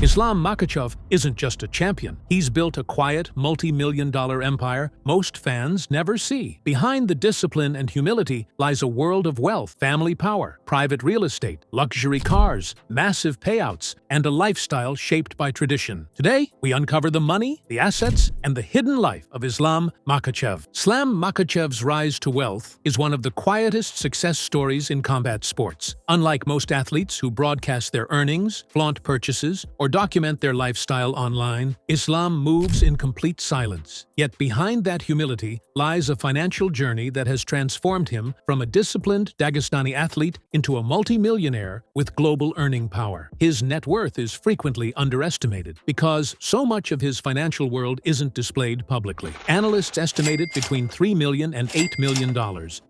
Islam Makhachev isn't just a champion. He's built a quiet, multi-million-dollar empire most fans never see. Behind the discipline and humility lies a world of wealth, family power, private real estate, luxury cars, massive payouts, and a lifestyle shaped by tradition. Today, we uncover the money, the assets, and the hidden life of Islam Makhachev. Islam Makhachev's rise to wealth is one of the quietest success stories in combat sports. Unlike most athletes who broadcast their earnings, flaunt purchases, or document their lifestyle online, Islam moves in complete silence. Yet behind that humility lies a financial journey that has transformed him from a disciplined Dagestani athlete into a multimillionaire with global earning power. His net worth is frequently underestimated because so much of his financial world isn't displayed publicly. Analysts estimate it between $3 million and $8 million,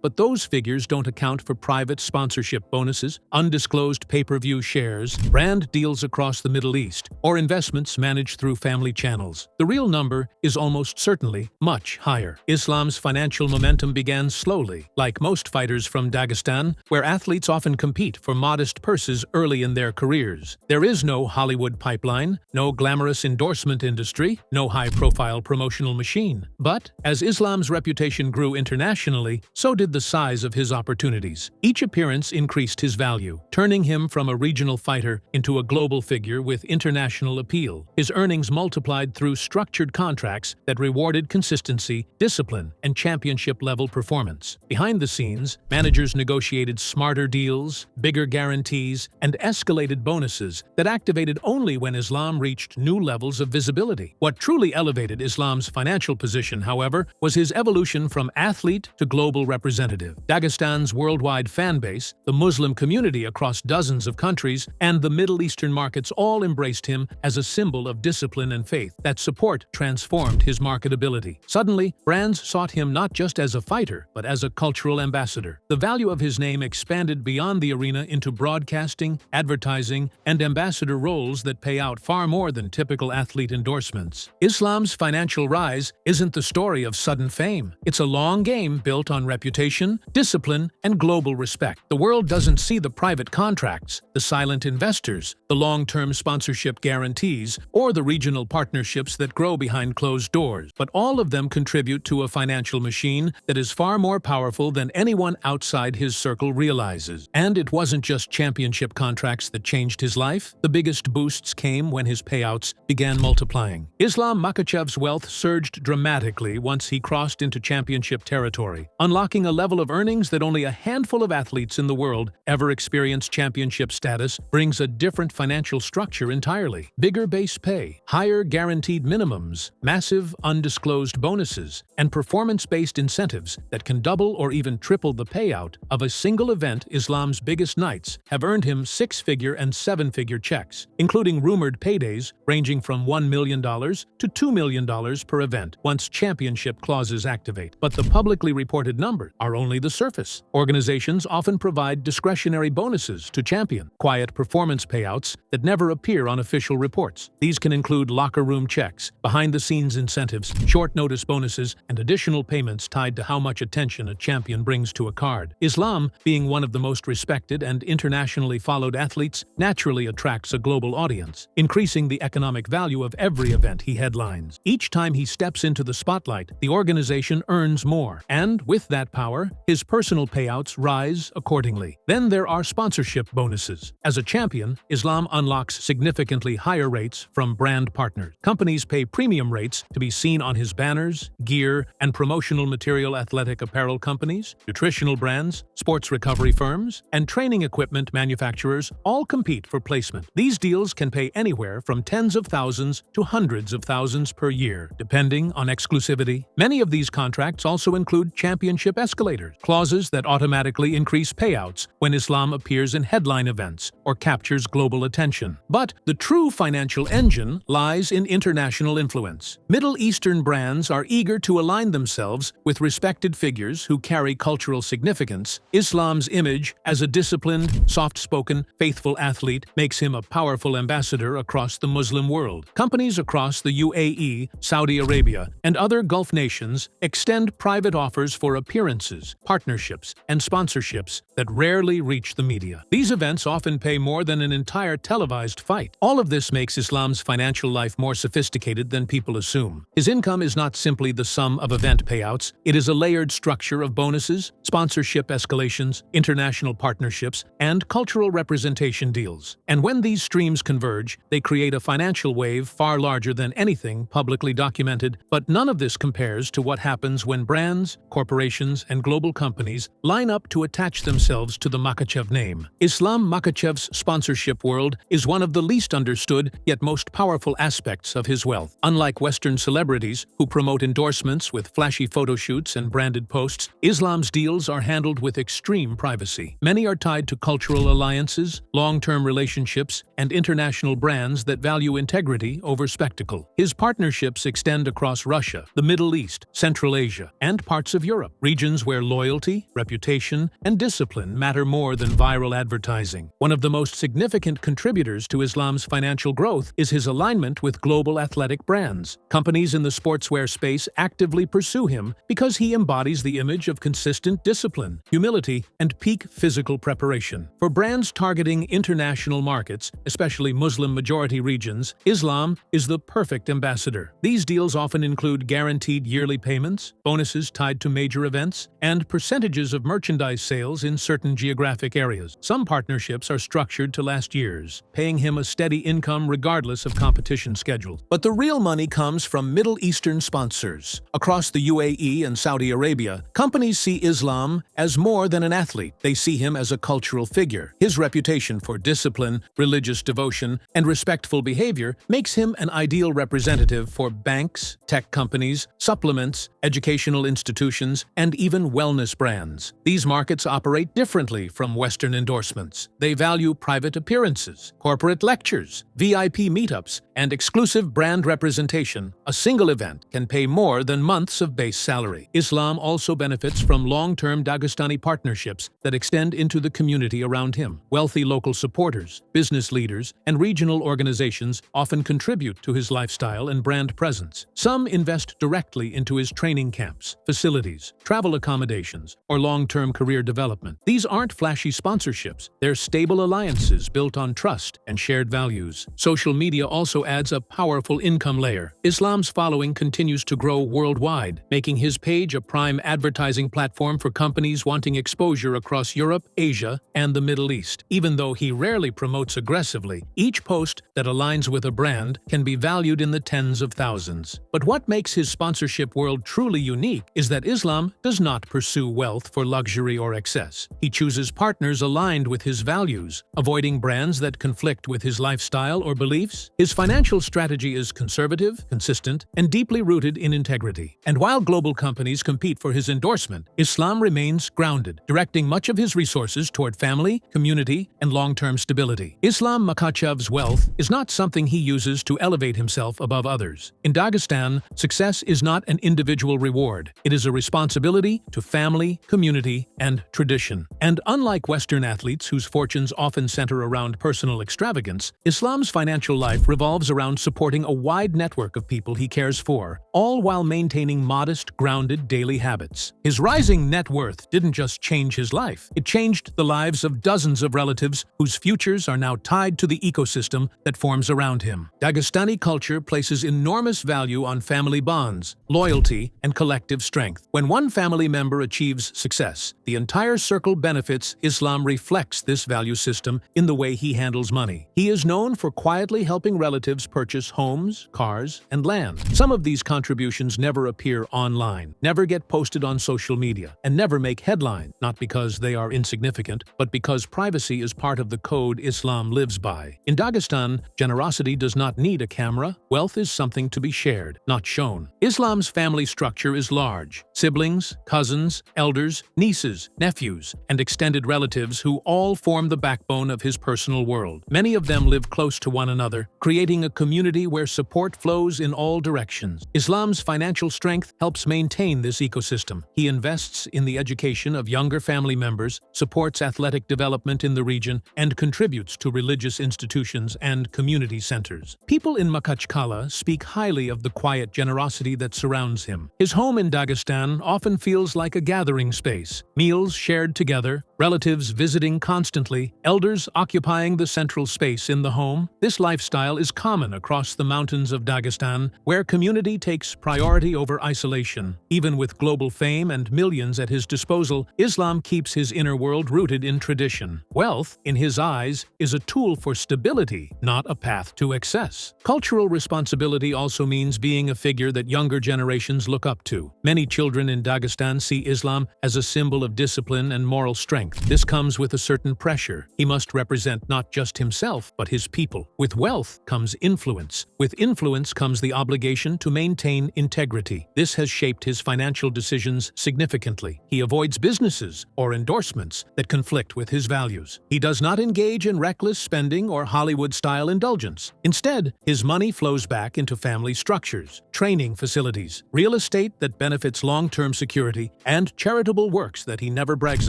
but those figures don't account for private sponsorship bonuses, undisclosed pay-per-view shares, brand deals across the Middle East, or investments managed through family channels. The real number is almost certainly much higher. Islam's financial momentum began slowly, like most fighters from Dagestan, where athletes often compete for modest purses early in their careers. There is no Hollywood pipeline, no glamorous endorsement industry, no high-profile promotional machine. But as Islam's reputation grew internationally, so did the size of his opportunities. Each appearance increased his value, turning him from a regional fighter into a global figure with international appeal. His earnings multiplied through structured contracts that rewarded consistency, discipline, and championship-level performance. Behind the scenes, managers negotiated smarter deals, bigger guarantees, and escalated bonuses that activated only when Islam reached new levels of visibility. What truly elevated Islam's financial position, however, was his evolution from athlete to global representative. Dagestan's worldwide fan base, the Muslim community across dozens of countries, and the Middle Eastern markets all embraced him as a symbol of discipline and faith. That support transformed his marketability. Suddenly, brands sought him not just as a fighter, but as a cultural ambassador. The value of his name expanded beyond the arena into broadcasting, advertising, and ambassador roles that pay out far more than typical athlete endorsements. Islam's financial rise isn't the story of sudden fame. It's a long game built on reputation, discipline, and global respect. The world doesn't see the private contracts, the silent investors, the long-term sponsorship guarantees, or the regional partnerships that grow behind closed doors. But all of them contribute to a financial machine that is far more powerful than anyone outside his circle realizes. And it wasn't just championship contracts that changed his life. The biggest boosts came when his payouts began multiplying. Islam Makhachev's wealth surged dramatically once he crossed into championship territory, unlocking a level of earnings that only a handful of athletes in the world ever experienced. Championship status brings a different financial structure entirely. Bigger base pay, higher guaranteed minimums, massive undisclosed bonuses, and performance-based incentives that can double or even triple the payout of a single event. Islam's biggest nights have earned him six-figure and seven-figure checks, including rumored paydays ranging from $1 million to $2 million per event once championship clauses activate. But the publicly reported numbers are only the surface. Organizations often provide discretionary bonuses to champion, quiet performance payouts that never appear on official reports. These can include locker room checks, behind-the-scenes incentives, short-notice bonuses, and additional payments tied to how much attention a champion brings to a card. Islam, being one of the most respected and internationally followed athletes, naturally attracts a global audience, increasing the economic value of every event he headlines. Each time he steps into the spotlight, the organization earns more, and with that power, his personal payouts rise accordingly. Then there are sponsorship bonuses. As a champion, Islam unlocks significantly higher rates from brand partners. Companies pay premium rates to be seen on his banners, gear, and promotional material. Athletic apparel companies, nutritional brands, sports recovery firms, and training equipment manufacturers all compete for placement. These deals can pay anywhere from tens of thousands to hundreds of thousands per year, depending on exclusivity. Many of these contracts also include championship escalators, clauses that automatically increase payouts when Islam appears in headline events or captures global attention. But the true financial engine lies in international influence. Middle Eastern brands are eager to align themselves with respected figures who carry cultural significance. Islam's image as a disciplined, soft-spoken, faithful athlete makes him a powerful ambassador across the Muslim world. Companies across the UAE, Saudi Arabia, and other Gulf nations extend private offers for appearances, partnerships, and sponsorships that rarely reach the media. These events often pay more than an entire televised fight. All of this makes Islam's financial life more sophisticated than people assume. His income is not simply the sum of event payouts, it is a layered structure of bonuses, sponsorship escalations, international partnerships, and cultural representation deals. And when these streams converge, they create a financial wave far larger than anything publicly documented. But none of this compares to what happens when brands, corporations, and global companies line up to attach themselves to the Makhachev name. Islam Makhachev's sponsorship world is one of the least understood yet most powerful aspects of his wealth. Unlike Western celebrities who promote endorsements with flashy photo shoots and branded posts, Islam's deals are handled with extreme privacy. Many are tied to cultural alliances, long-term relationships, and international brands that value integrity over spectacle. His partnerships extend across Russia, the Middle East, Central Asia, and parts of Europe, regions where loyalty, reputation, and discipline matter more than viral advertising. One of the most significant contributors to Islam's financial growth is his alignment with global athletic brands. Companies in the sportswear space actively pursue him because he embodies the image of consistent discipline, humility, and peak physical preparation. For brands targeting international markets, especially Muslim-majority regions, Islam is the perfect ambassador. These deals often include guaranteed yearly payments, bonuses tied to major events, and percentages of merchandise sales in certain geographic areas. Some partnerships are structured to last years, paying him a steady income regardless of competition schedules. But the real money comes from Middle Eastern sponsors. Across the UAE and Saudi Arabia, companies see Islam as more than an athlete. They see him as a cultural figure. His reputation for discipline, religious devotion, and respectful behavior makes him an ideal representative for banks, tech companies, supplements, educational institutions, and even wellness brands. These markets operate differently from Western endorsements. They value private appearances, corporate lectures, VIP meetups, and exclusive brand representation. A single event can pay more than months of base salary. Islam also benefits from long-term Dagestani partnerships that extend into the community around him. Wealthy local supporters, business leaders, and regional organizations often contribute to his lifestyle and brand presence. Some invest directly into his training camps, facilities, travel accommodations, or long-term career development. These aren't flashy sponsorships. They're stable alliances built on trust and shared values. Social media also adds a powerful income layer. Islam's following continues to grow worldwide, making his page a prime advertising platform for companies wanting exposure across Europe, Asia, and the Middle East. Even though he rarely promotes aggressively, each post that aligns with a brand can be valued in the tens of thousands. But what makes his sponsorship world truly unique is that Islam does not pursue wealth for luxury or excess. He chooses partners aligned with his values, avoiding brands that conflict with his lifestyle or beliefs. His financial strategy is conservative, consistent, and deeply rooted in integrity. And while global companies compete for his endorsement, Islam remains grounded, directing much of his resources toward family, community, and long-term stability. Islam Makhachev's wealth is not something he uses to elevate himself above others. In Dagestan, success is not an individual reward. It is a responsibility to family, community, and tradition. And unlike Western athletes whose fortunes often center around personal extravagance, Islam's financial life revolves around supporting a wide network of people he cares for, all while maintaining modest, grounded daily habits. His rising net worth didn't just change his life, it changed the lives of dozens of relatives whose futures are now tied to the ecosystem that forms around him. Dagestani culture places enormous value on family bonds, loyalty, and collective strength. When one family member achieves success, the entire circle benefits. Islam reflects this value system in the way he handles money. He is known for quietly helping relatives purchase homes, cars, and land. Some of these contributions never appear online, never get posted on social media, and never make headlines, not because they are insignificant, but because privacy is part of the code Islam lives by. In Dagestan, generosity does not need a camera. Wealth is something to be shared, not shown. Islam's family structure is large. Siblings, cousins, elders, nieces, nephews, and extended relatives who all form the backbone of his personal world. Many of them live close to one another, creating a community where support flows in all directions. Islam's financial strength helps maintain this ecosystem. He invests in the education of younger family members, supports athletic development in the region, and contributes to religious institutions and community centers. People in Makhachev speak highly of the quiet generosity that surrounds him. His home in Dagestan often feels like a gathering space. Meals shared together, relatives visiting constantly, elders occupying the central space in the home. This lifestyle is common across the mountains of Dagestan, where community takes priority over isolation. Even with global fame and millions at his disposal, Islam keeps his inner world rooted in tradition. Wealth, in his eyes, is a tool for stability, not a path to excess. Cultural responsibility also means being a figure that younger generations look up to. Many children in Dagestan see Islam as a symbol of discipline and moral strength. This comes with a certain pressure. He must represent not just himself, but his people. With wealth comes influence. With influence comes the obligation to maintain integrity. This has shaped his financial decisions significantly. He avoids businesses or endorsements that conflict with his values. He does not engage in reckless spending or Hollywood-style indulgence. Instead, his money flows back into family structures, training facilities, real estate that benefits long-term security, and charitable works that he never brags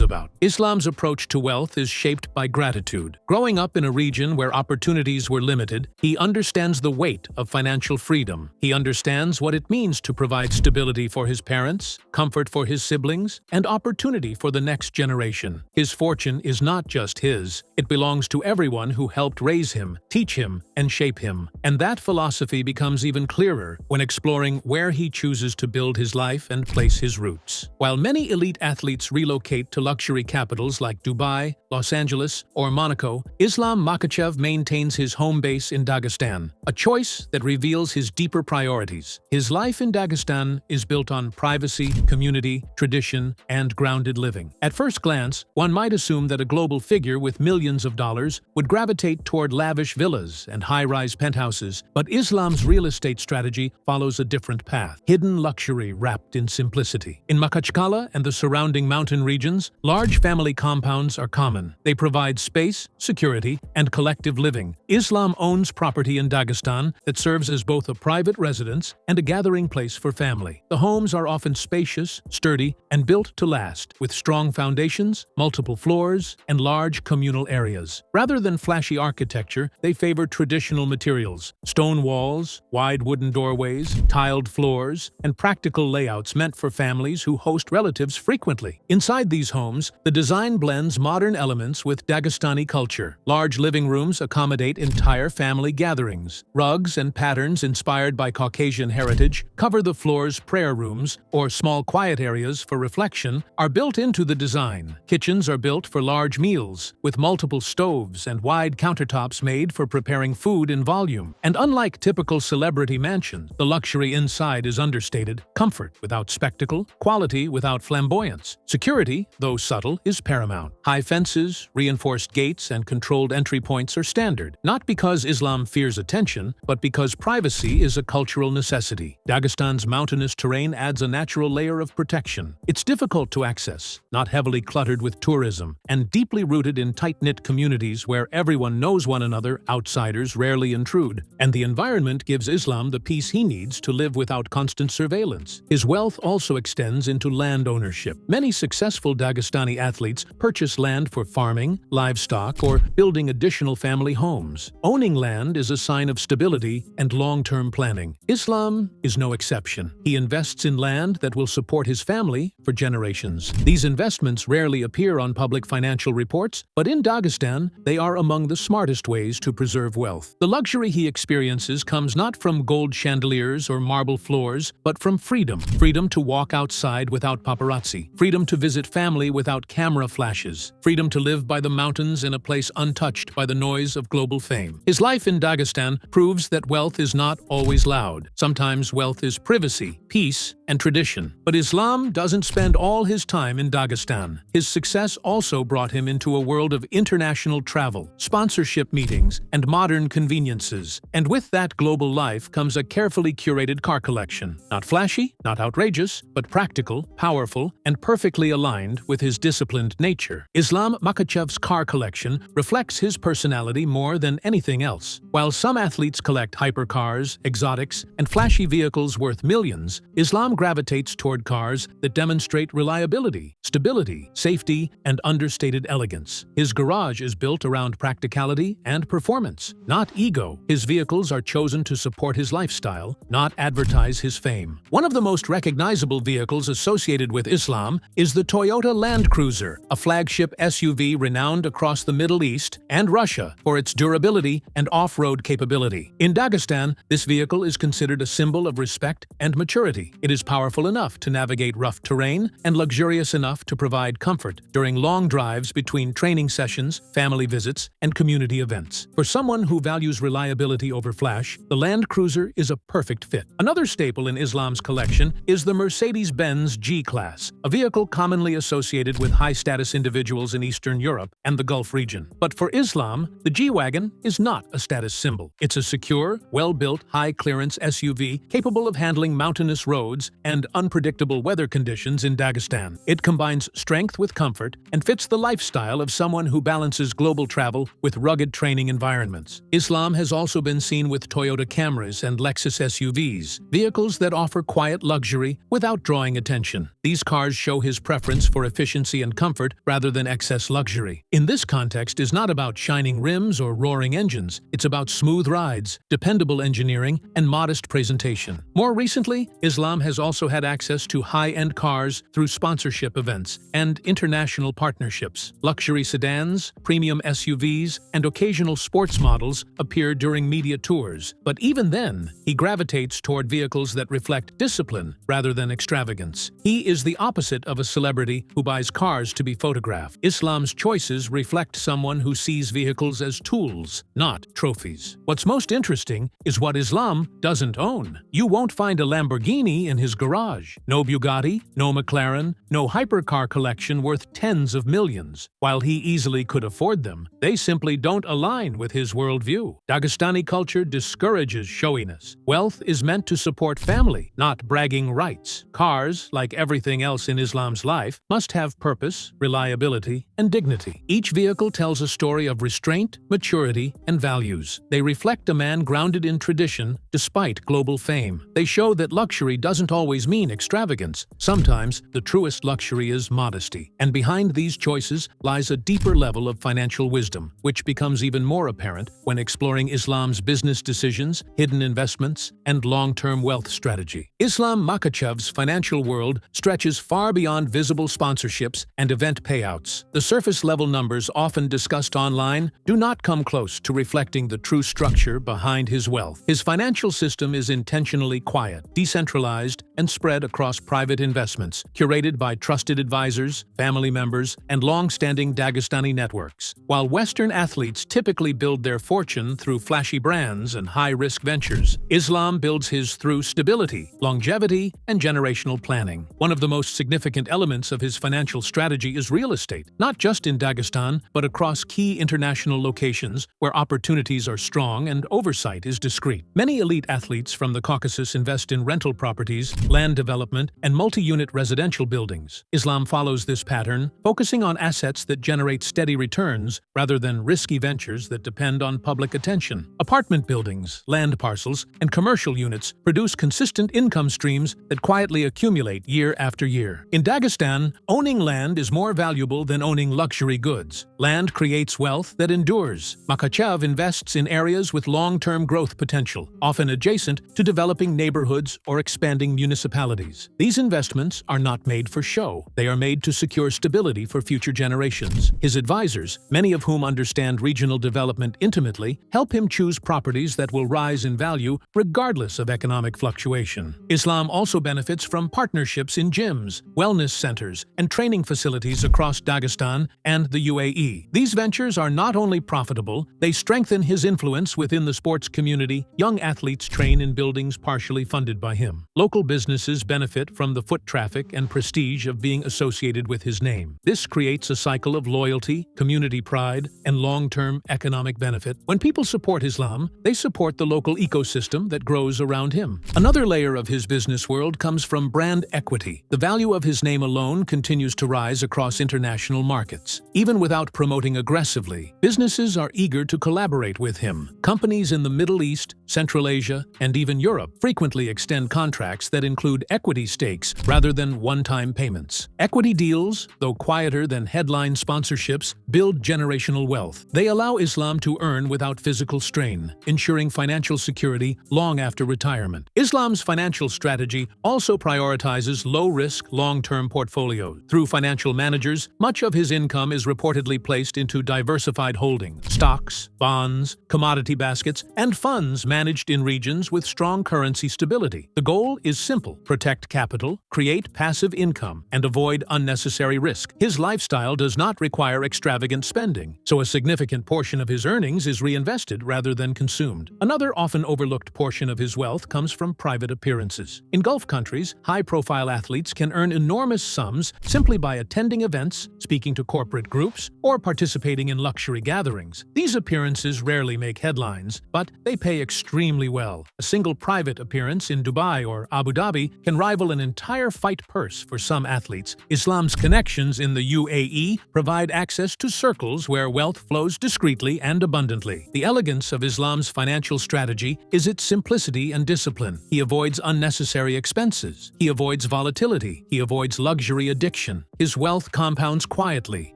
about. Islam's approach to wealth is shaped by gratitude. Growing up in a region where opportunities were limited, he understands the weight of financial freedom. He understands what it means to provide stability for his parents, comfort for his siblings, and opportunity for the next generation. His fortune is not just his. It belongs to everyone who helped raise him, teach him, and shape him. And that philosophy becomes even clearer when exploring where he chooses to build his life and place his roots. While many elite athletes relocate to luxury capitals like Dubai, Los Angeles, or Monaco, Islam Makhachev maintains his home base in Dagestan, a choice that reveals his deeper priorities. His life in Dagestan is built on privacy, community, tradition, and grounded living. At first glance, one might assume that a global figure with millions of dollars would gravitate toward lavish villas and high-rise penthouses, but Islam's real estate strategy follows a different path. Hidden luxury wrapped in simplicity. In Makhachev and the surrounding mountain regions, large family compounds are common. They provide space, security, and collective living. Islam owns property in Dagestan that serves as both a private residence and a gathering place for family. The homes are often spacious, sturdy, and built to last, with strong foundations, multiple floors, and large communal areas. Rather than flashy architecture, they favor traditional materials: stone walls, wide wooden doorways, tiled floors, and practical layouts meant for families who host relatives frequently. Inside these homes, the design blends modern elements with Dagestani culture. Large living rooms accommodate entire family gatherings. Rugs and patterns inspired by Caucasian heritage cover the floor's prayer rooms, or small quiet areas for reflection are built into the design. Kitchens are built for large meals, with multiple stoves and wide countertops made for preparing food in volume. And unlike typical celebrity mansions, the luxury inside is understated: comfort without spectacle, quality without flamboyance. Security, though subtle, is paramount. High fences, reinforced gates, and controlled entry points are standard, not because Islam fears attention, but because privacy is a cultural necessity. Dagestan's mountainous terrain adds a natural layer of protection. It's difficult to access, not heavily cluttered with tourism, and deeply rooted in tight-knit communities where everyone knows one another. Outsiders rarely intrude, and the environment gives Islam the peace he needs to live without constant surveillance. His wealth also extends into land ownership. Many successful Dagestani athletes purchase land for farming, livestock, or building additional family homes. Owning land is a sign of stability and long-term planning. Islam is no exception. He invests in land that will support his family for generations. These investments rarely appear on public financial reports, but in Dagestan, they are among the smartest ways to preserve wealth. The luxury he experiences comes not from gold chandeliers or marble floors, but from freedom. Freedom to walk outside without paparazzi. Freedom to visit family without camera flashes. Freedom to live by the mountains in a place untouched by the noise of global fame. His life in Dagestan proves that wealth is not always loud. Sometimes wealth is privacy, peace, and tradition. But Islam doesn't spend all his time in Dagestan. His success also brought him into a world of international travel, sponsorship meetings, and modern conveniences. And with that global life comes a carefully curated car collection. Not flashy, not outrageous, but practical, powerful, and perfectly aligned with his disciplined nature. Islam Makhachev's car collection reflects his personality more than anything else. While some athletes collect hypercars, exotics, and flashy vehicles worth millions, Islam gravitates toward cars that demonstrate reliability, stability, safety, and understated elegance. His garage is built around practicality and performance, not ego. His vehicles are chosen to support his lifestyle, not advertise his fame. One of the most recognizable vehicles associated with Islam is the Toyota Land Cruiser, a flagship SUV renowned across the Middle East and Russia for its durability and off-road capability. In Dagestan, this vehicle is considered a symbol of respect and maturity. It is powerful enough to navigate rough terrain and luxurious enough to provide comfort during long drives between training sessions, family visits, and community events. For someone who values reliability over flash, the Land Cruiser is a perfect fit. Another staple in Islam's collection is the Mercedes-Benz G-Class, a vehicle commonly associated with high-status individuals in Eastern Europe and the Gulf region. But for Islam, the G-Wagon is not a status symbol. It's a secure, well-built, high-clearance SUV capable of handling mountainous roads and unpredictable weather conditions in Dagestan. It combines strength with comfort and fits the lifestyle of someone who balances global travel with rugged training environments. Islam has also been seen with Toyota Camrys and Lexus SUVs, vehicles that offer quiet luxury without drawing attention. These cars show his preference for efficiency and comfort rather than excess luxury. In this context is not about shining rims or roaring engines. It's about smooth rides, dependable engineering, and modest presentation. More recently, Islam has also had access to high-end cars through sponsorship events and international partnerships. Luxury sedans, premium SUVs, and occasional sports models appear during media tours. But even then, he gravitates toward vehicles that reflect discipline rather than extravagance. He is the opposite of a celebrity who buys cars to be photographed. Islam's choices reflect someone who sees vehicles as tools, not trophies. What's most interesting is what Islam doesn't own. You won't find a Lamborghini in his garage. No Bugatti, no McLaren, no hypercar collection worth tens of millions. While he easily could afford them, they simply don't align with his worldview. Dagestani culture discourages showiness. Wealth is meant to support family, not bragging rights. Cars, like everything else in Islam's life, must have purpose, reliability, and dignity. Each vehicle tells a story of restraint, maturity, and values. They reflect a man grounded in tradition despite global fame. They show that luxury doesn't always mean extravagance. Sometimes, the truest luxury is modesty. And behind these choices lies a deeper level of financial wisdom, which becomes even more apparent when exploring Islam's business decisions, hidden investments, and long-term wealth strategy. Islam Makhachev's financial world stretches far beyond visible sponsorships and event payouts. The surface-level numbers often discussed online do not come close to reflecting the true structure behind his wealth. His financial system is intentionally quiet, decentralized, and spread across private investments, curated by trusted advisors, family members, and long-standing Dagestani networks. While Western athletes typically build their fortune through flashy brands and high-risk ventures, Islam builds his through stability, longevity, and generational planning. One of the most significant elements of his financial strategy is real estate, not just in Dagestan, but across key international locations where opportunities are strong and oversight is discreet. Many elite athletes from the Caucasus invest in rental properties, land development, and multi-unit residential buildings. Islam follows this pattern, focusing on assets that generate steady returns rather than risky ventures that depend on public attention. Apartment buildings, land parcels, and commercial units produce consistent income streams that quietly accumulate year after year. In Dagestan, owning land is more valuable than owning luxury goods. Land creates wealth that endures. Makhachev invests in areas with long-term growth potential, often adjacent to developing neighborhoods or expanding municipalities. These investments are not made for show. They are made to secure stability for future generations. His advisors, many of whom understand regional development intimately, help him choose properties that will rise in value regardless of economic fluctuation. Islam also benefits from partnerships in gyms, wellness centers, and training facilities across Dagestan and the UAE. These ventures are not only profitable, they strengthen his influence within the sports community. Young athletes train in buildings partially funded by him. Local businesses benefit from the foot traffic and prestige of being associated with his name. This creates a cycle of loyalty, community pride, and long-term economic benefit. When people support Islam, they support the local ecosystem that grows around him. Another layer of his business world comes from brand equity. The value of his name alone continues to rise across international markets. Even without promoting aggressively, businesses are eager to collaborate with him. Companies in the Middle East, Central Asia, and even Europe frequently extend contracts that include equity stakes rather than one-time payments. Equity deals, though quieter than headline sponsorships, build generational wealth. They allow Islam to earn without physical strain, ensuring financial security long after retirement. Islam's financial strategy also prioritizes low-risk, long-term portfolios. Through financial managers, much of his income is reportedly placed into diversified holdings, stocks, bonds, commodity baskets, and funds managed in regions with strong currency stability. The goal is simple: protect capital, create passive income, and avoid unnecessary risk. His lifestyle does not require extravagant spending, so a significant portion of his earnings is reinvested rather than consumed. Another often overlooked portion of his wealth comes from private appearances. In Gulf countries, high-profile athletes can earn enormous sums simply by attending events, speaking to corporate groups, or participating in luxury gatherings. These appearances rarely make headlines, but they pay extremely well. A single private appearance in Dubai or Abu Dhabi can rival an entire fight purse for some athletes. Islam's connections in the UAE provide access to circles where wealth flows discreetly and abundantly. The elegance of Islam's financial strategy is its simplicity and discipline. He avoids unnecessary expenses. He avoids volatility. He avoids luxury addiction. His wealth compounds quietly,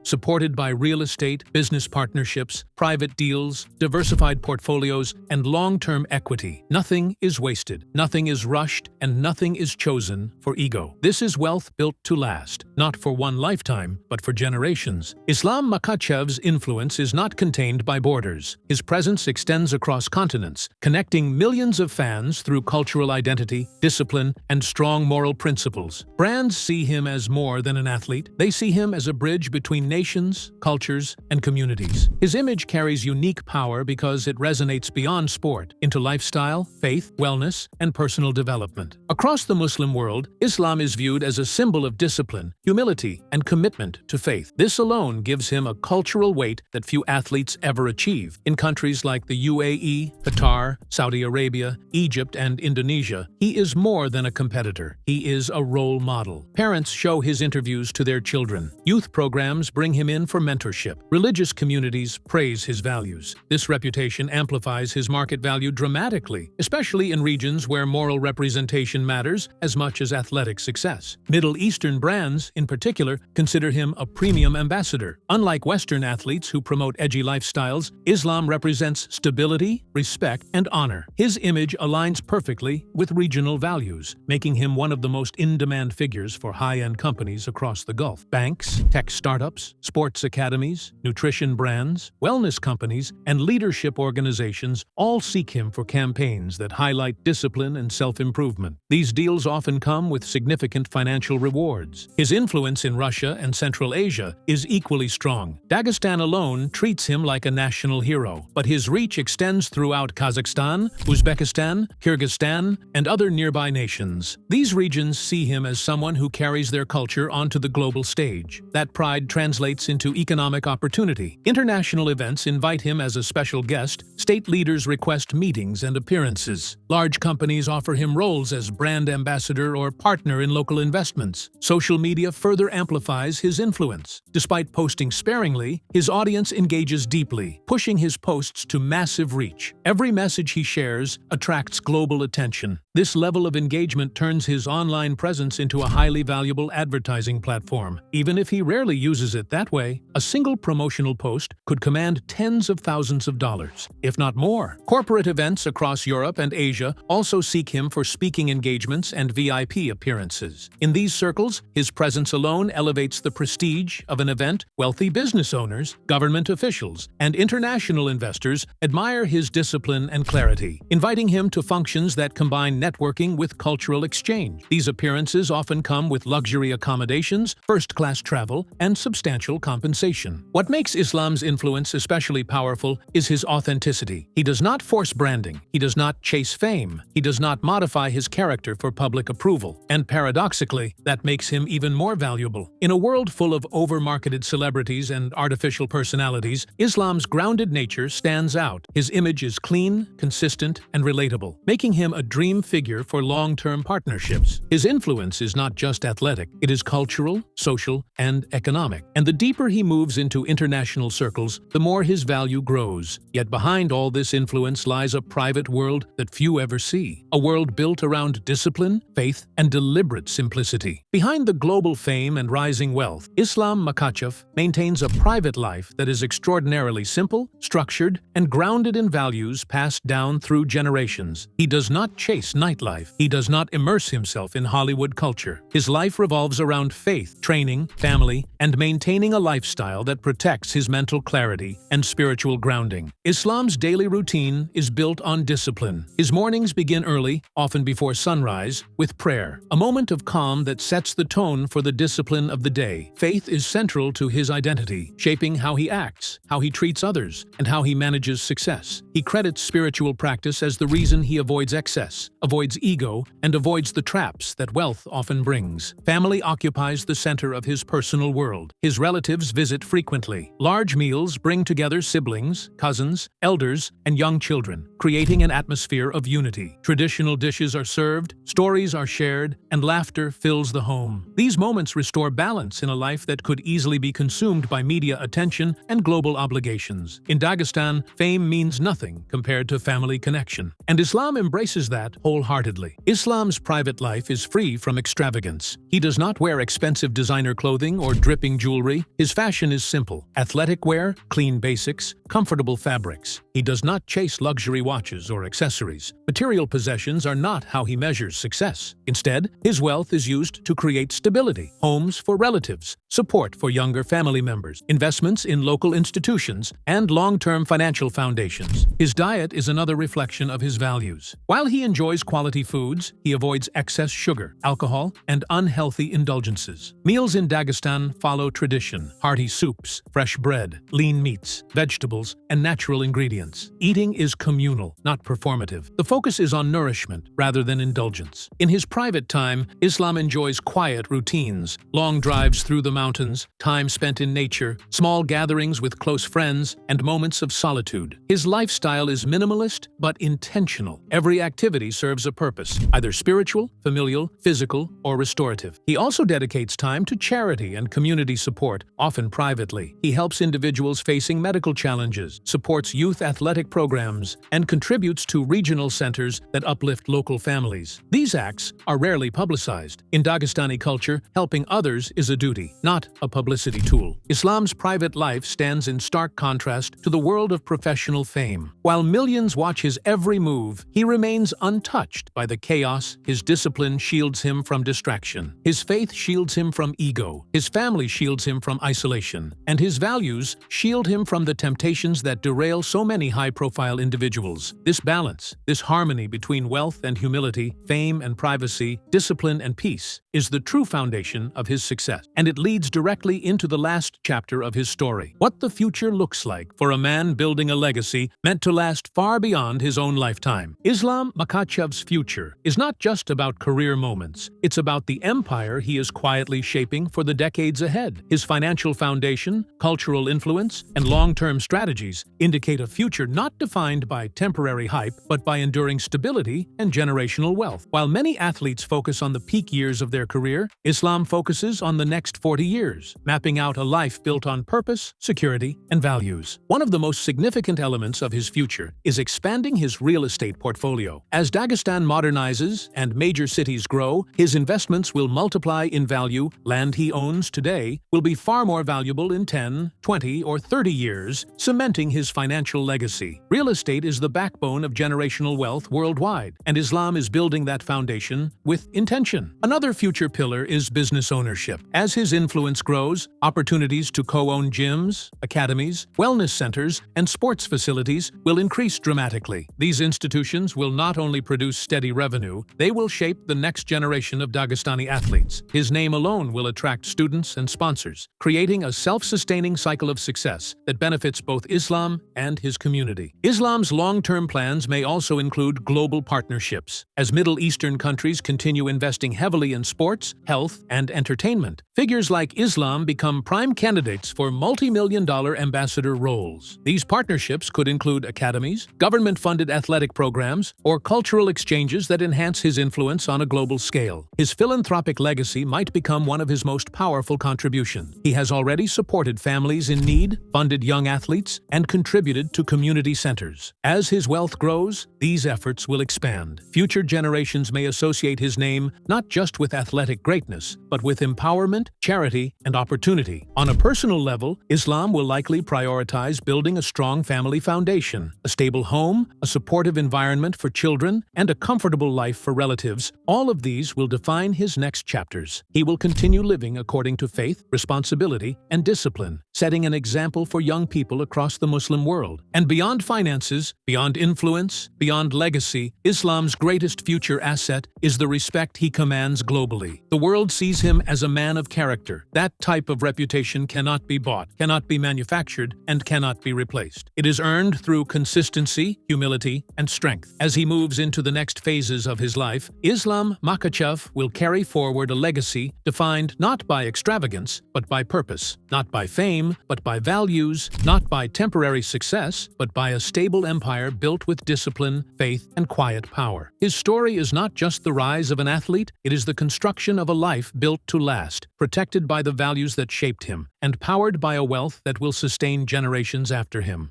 supported by real estate, business partnerships, private deals, diversified portfolios, and long-term equity. Nothing is wasted, nothing is rushed, and nothing is chosen for ego. This is wealth built to last, not for one lifetime, but for generations. Islam Makhachev's influence is not contained by borders. His presence extends across continents, connecting millions of fans through cultural identity, discipline, and strong moral principles. Brands see him as more than an athlete. They see him as a bridge between nations, cultures, and communities. His image carries unique power because it resonates beyond sport into lifestyle, faith, wellness, and personal development. Across the Muslim world, Islam is viewed as a symbol of discipline, humility, and commitment to faith. This alone gives him a cultural weight that few athletes ever achieve. In countries like the UAE, Qatar, Saudi Arabia, Egypt, and Indonesia, he is more than a competitor. He is a role model. Parents show his interviews to their children. Youth programs bring him in for mentorship. Religious communities praise his values. This reputation amplifies his market value dramatically, especially in regions where moral representation matters as much as athletic success. Middle Eastern brands, in particular, consider him a premium ambassador. Unlike Western athletes who promote edgy lifestyles, Islam represents stability, respect, and honor. His image aligns perfectly with regional values, making him one of the most in-demand figures for high-end companies across the Gulf. Banks, tech startups, sports academies, nutrition brands, wellness companies, and leadership organizations all seek him for campaigns that highlight discipline and self-improvement. These deals often come with significant financial rewards. His influence in Russia and Central Asia is equally strong. Dagestan alone treats him like a national hero, but his reach extends throughout Kazakhstan, Uzbekistan, Kyrgyzstan, and other nearby nations. These regions see him as someone who carries their culture onto the global stage. That pride translates into economic opportunity. International events invite him as a special guest. State leaders request meetings and appearances. Large companies offer him roles as brand ambassador or partner in local investments. Social media further amplifies his influence. Despite posting sparingly, his audience engages deeply, pushing his posts to massive reach. Every message he shares attracts global attention. This level of engagement turns his online presence into a highly valuable advertising platform. Even if he rarely uses it that way, a single promotional post could command tens of thousands of dollars, if not more. Corporate events across Europe and Asia also seek him for speaking engagements and VIP appearances. In these circles, his presence alone elevates the prestige of an event. Wealthy business owners, government officials, and international investors admire his discipline and clarity, inviting him to functions that combine networking with cultural exchange. These appearances often come with luxury accommodations, first-class travel, and substantial compensation. What makes Islam's influence especially powerful is his authenticity. He does not force branding. He does not chase fame. He does not modify his character for public approval. And paradoxically, that makes him even more valuable. In a world full of over-marketed celebrities and artificial personalities, Islam's grounded nature stands out. His image is clean, consistent, and relatable, making him a dream figure figure for long-term partnerships. His influence is not just athletic, it is cultural, social, and economic. And the deeper he moves into international circles, the more his value grows. Yet behind all this influence lies a private world that few ever see. A world built around discipline, faith, and deliberate simplicity. Behind the global fame and rising wealth, Islam Makhachev maintains a private life that is extraordinarily simple, structured, and grounded in values passed down through generations. He does not chase nightlife. He does not immerse himself in Hollywood culture. His life revolves around faith, training, family, and maintaining a lifestyle that protects his mental clarity and spiritual grounding. Islam's daily routine is built on discipline. His mornings begin early, often before sunrise, with prayer, a moment of calm that sets the tone for the discipline of the day. Faith is central to his identity, shaping how he acts, how he treats others, and how he manages success. He credits spiritual practice as the reason he avoids excess, avoids ego, and avoids the traps that wealth often brings. Family occupies the center of his personal world. His relatives visit frequently. Large meals bring together siblings, cousins, elders, and young children, creating an atmosphere of unity. Traditional dishes are served, stories are shared, and laughter fills the home. These moments restore balance in a life that could easily be consumed by media attention and global obligations. In Dagestan, fame means nothing compared to family connection, and Islam embraces that wholeheartedly. Islam's private life is free from extravagance. He does not wear expensive designer clothing or dripping jewelry. His fashion is simple: athletic wear, clean basics, comfortable fabrics. He does not chase luxury watches or accessories. Material possessions are not how he measures success. Instead, his wealth is used to create stability, homes for relatives, support for younger family members, investments in local institutions, and long-term financial foundations. His diet is another reflection of his values. While he enjoys quality foods, he avoids excess sugar, alcohol, and unhealthy indulgences. Meals in Dagestan follow tradition: hearty soups, fresh bread, lean meats, vegetables, and natural ingredients. Eating is communal, not performative. The focus is on nourishment rather than indulgence. In his private time, Islam enjoys quiet routines, long drives through the mountains, time spent in nature, small gatherings with close friends, and moments of solitude. His lifestyle is minimalist but intentional. Every activity serves a purpose, either spiritual, familial, physical, or restorative. He also dedicates time to charity and community support, often privately. He helps individuals facing medical challenges, supports youth athletic programs, and contributes to regional centers that uplift local families. These acts are rarely publicized. In Dagestani culture, helping others is a duty, not a publicity tool. Islam's private life stands in stark contrast to the world of professional fame. While millions watch his every move, he remains untouched by the chaos. His discipline shields him from distraction. His faith shields him from ego. His family shields him from isolation. And his values shield him from the temptations that derail so many high-profile individuals. This balance, this harmony between wealth and humility, fame and privacy, discipline and peace, is the true foundation of his success. And it leads directly into the last chapter of his story: what the future looks like for a man building a legacy meant to last far beyond his own lifetime. Islam Makhachev's future is not just about career moments. It's about the empire he is quietly shaping for the decades ahead. His financial foundation, cultural influence, and long-term strategies indicate a future not defined by temporary hype, but by enduring stability and generational wealth. While many athletes focus on the peak years of their career, Islam focuses on the next 40 years, mapping out a life built on purpose, security, and values. One of the most significant elements of his future is expanding his real estate portfolio. As Dagestan modernizes and major cities grow, his investments will multiply in value. Land he owns today will be far more valuable in 10, 20, or 30 years, cementing his financial legacy. Real estate is the backbone of generational wealth worldwide, and Islam is building that foundation with intention. Another future pillar is business ownership. As his influence grows, opportunities to co-own gyms, academies, wellness centers, and sports facilities will increase dramatically. These institutions will not only produce steady revenue, they will shape the next generation of Dagestani athletes. His name alone will attract students and sponsors, creating a self-sustaining cycle of success that benefits both Islam and his community. Islam's long-term plans may also include global partnerships. As Middle Eastern countries continue investing heavily in sports, health, and entertainment, figures like Islam become prime candidates for multi-million-dollar ambassador roles. These partnerships could include academies, government-funded athletic programs, or cultural exchange exchanges that enhance his influence on a global scale. His philanthropic legacy might become one of his most powerful contributions. He has already supported families in need, funded young athletes, and contributed to community centers. As his wealth grows, these efforts will expand. Future generations may associate his name not just with athletic greatness, but with empowerment, charity, and opportunity. On a personal level, Islam will likely prioritize building a strong family foundation, a stable home, a supportive environment for children, and a comfortable life for relatives. All of these will define his next chapters. He will continue living according to faith, responsibility, and discipline, setting an example for young people across the Muslim world. And beyond finances, beyond influence, beyond legacy, Islam's greatest future asset is the respect he commands globally. The world sees him as a man of character. That type of reputation cannot be bought, cannot be manufactured, and cannot be replaced. It is earned through consistency, humility, and strength. As he moves into the next phases of his life, Islam Makhachev will carry forward a legacy defined not by extravagance, but by purpose, not by fame, but by values, not by temporary success, but by a stable empire built with discipline, faith, and quiet power. His story is not just the rise of an athlete, it is the construction of a life built to last, protected by the values that shaped him, and powered by a wealth that will sustain generations after him.